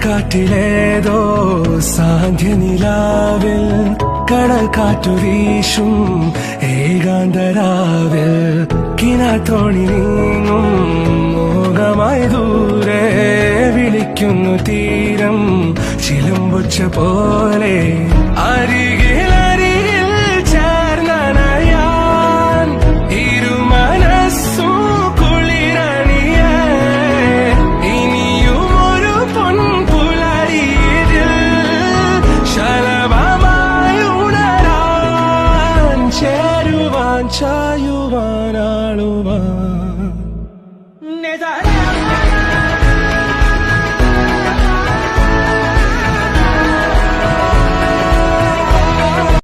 കാറ്റിലേതോ സാന്ധ്യനിലാവിൽ കടൽ കാറ്റു വീശും ഏകാന്തരാവിൽ കിനാത്തോണി നീങ്ങും മോഹമായി ദൂരെ വിളിക്കുന്നു തീരം ചിലമ്പൊച്ച പോലെ അരികിൽ